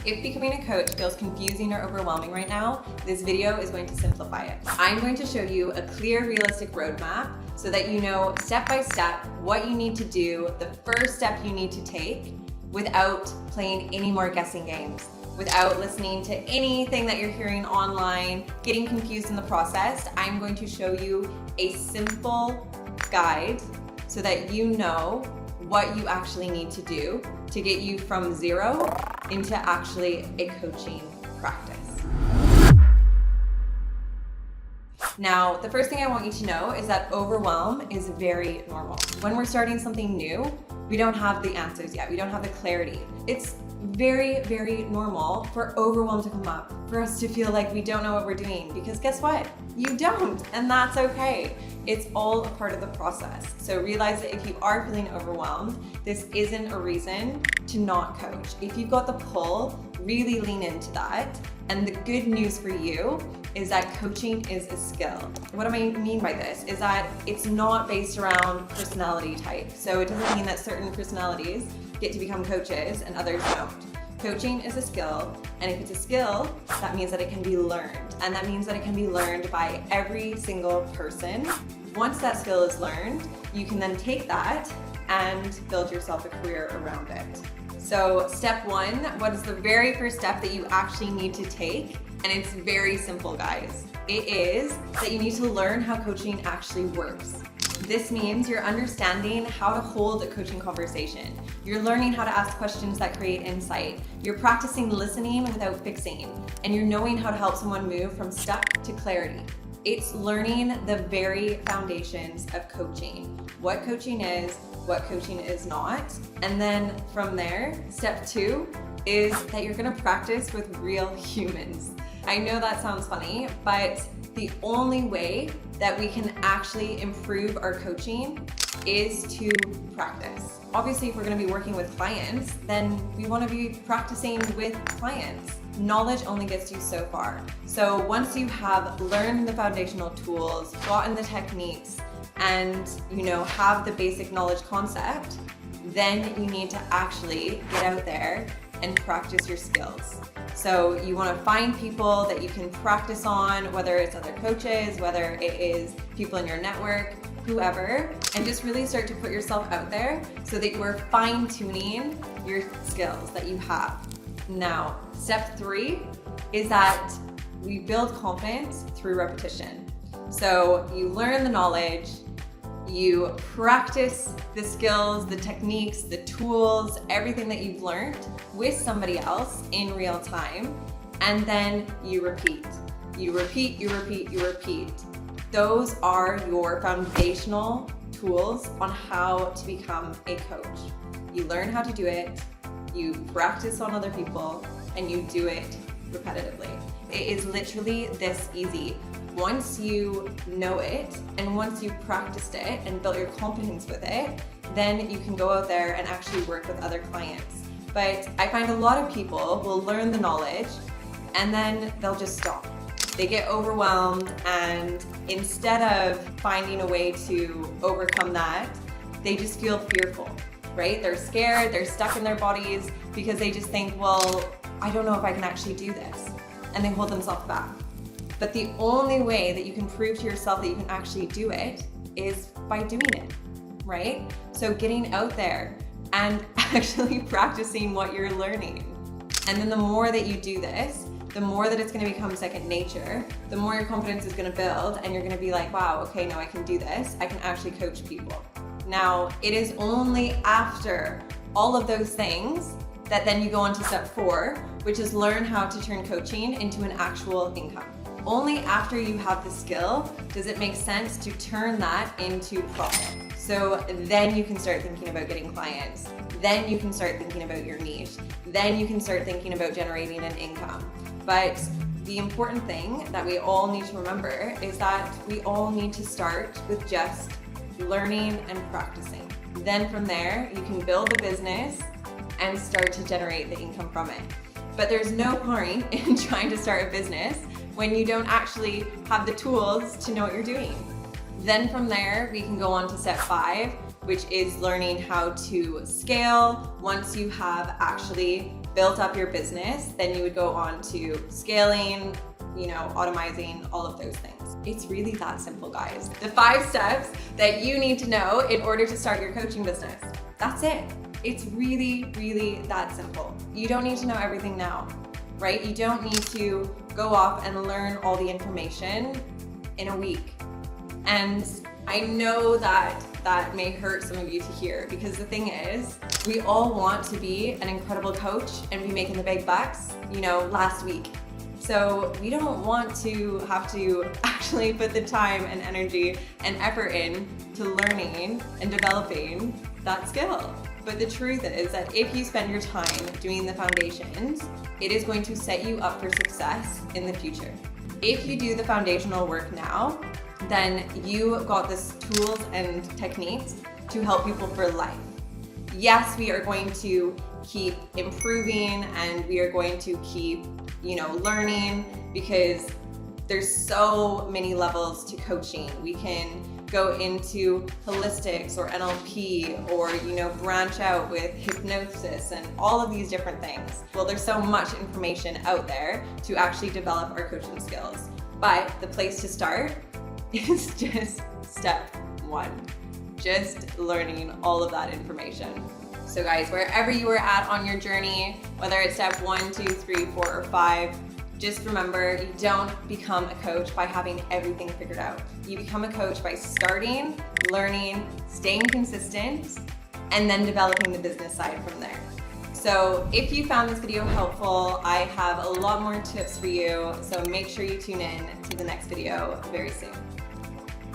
If becoming a coach feels confusing or overwhelming right now, this video is going to simplify it. I'm going to show you a clear, realistic roadmap so that you know step by step what you need to do, the first step you need to take without playing any more guessing games, without listening to anything that you're hearing online, getting confused in the process. I'm going to show you a simple guide so that you know what you actually need to do to get you from zero into actually a coaching practice. Now, the first thing I want you to know is that overwhelm is very normal. When we're starting something new, we don't have the answers yet. We don't have the clarity. It's very, very normal for overwhelm to come up, for us to feel like we don't know what we're doing, because guess what? You don't, and that's okay. It's all a part of the process. So realize that if you are feeling overwhelmed, this isn't a reason to not coach. If you've got the pull, really lean into that. And the good news for you is that coaching is a skill. What I mean by this is that it's not based around personality type. So it doesn't mean that certain personalities get to become coaches and others don't. Coaching is a skill, and if it's a skill, that means that it can be learned. And that means that it can be learned by every single person. Once that skill is learned, you can then take that and build yourself a career around it. So step one, what is the very first step that you actually need to take? And it's very simple, guys. It is that you need to learn how coaching actually works. This means you're understanding how to hold a coaching conversation. You're learning how to ask questions that create insight. You're practicing listening without fixing. And you're knowing how to help someone move from stuck to clarity. It's learning the very foundations of coaching. What coaching is, what coaching is not. And then from there, step two is that you're gonna practice with real humans. I know that sounds funny, but the only way that we can actually improve our coaching is to practice. Obviously, if we're gonna be working with clients, then we wanna be practicing with clients. Knowledge only gets you so far. So once you have learned the foundational tools, gotten the techniques, and have the basic knowledge concept, then you need to actually get out there and practice your skills. So you want to find people that you can practice on, whether it's other coaches, whether it is people in your network, whoever, and just really start to put yourself out there so that you are fine-tuning your skills that you have. Now, step three is that we build confidence through repetition. So you learn the knowledge, you practice the skills, the techniques, the tools, everything that you've learned with somebody else in real time, and then you repeat. You repeat, you repeat, you repeat. Those are your foundational tools on how to become a coach. You learn how to do it, you practice on other people, and you do it repetitively. It is literally this easy. Once you know it, and once you've practiced it and built your confidence with it, then you can go out there and actually work with other clients. But I find a lot of people will learn the knowledge and then they'll just stop. They get overwhelmed, and instead of finding a way to overcome that, they just feel fearful, right? They're scared, they're stuck in their bodies because they just think, well, I don't know if I can actually do this. And they hold themselves back. But the only way that you can prove to yourself that you can actually do it is by doing it, right? So getting out there and actually practicing what you're learning. And then the more that you do this, the more that it's gonna become second nature, the more your confidence is gonna build, and you're gonna be like, wow, okay, no, I can do this. I can actually coach people. Now, it is only after all of those things that then you go on to step four, which is learn how to turn coaching into an actual income. Only after you have the skill does it make sense to turn that into profit. So then you can start thinking about getting clients. Then you can start thinking about your niche. Then you can start thinking about generating an income. But the important thing that we all need to remember is that we all need to start with just learning and practicing. Then from there, you can build a business and start to generate the income from it. But there's no point in trying to start a business when you don't actually have the tools to know what you're doing. Then from there, we can go on to step 5, which is learning how to scale once you have actually built up your business, then you would go on to scaling, automizing, all of those things. It's really that simple, guys. The 5 steps that you need to know in order to start your coaching business. That's it. It's really, really that simple. You don't need to know everything now, right? You don't need to go off and learn all the information in a week. And I know that may hurt some of you to hear, because the thing is, we all want to be an incredible coach and be making the big bucks, last week. So we don't want to have to actually put the time and energy and effort in to learning and developing that skill. But the truth is that if you spend your time doing the foundations, it is going to set you up for success in the future. If you do the foundational work now, then you got the tools and techniques to help people for life. Yes, we are going to keep improving and we are going to keep, learning, because there's so many levels to coaching. We can go into holistics or NLP or, branch out with hypnosis and all of these different things. Well, there's so much information out there to actually develop our coaching skills. But the place to start is just step 1, just learning all of that information. So guys, wherever you are at on your journey, whether it's step 1, 2, 3, 4, or 5, just remember, you don't become a coach by having everything figured out. You become a coach by starting, learning, staying consistent, and then developing the business side from there. So if you found this video helpful, I have a lot more tips for you, so make sure you tune in to the next video very soon.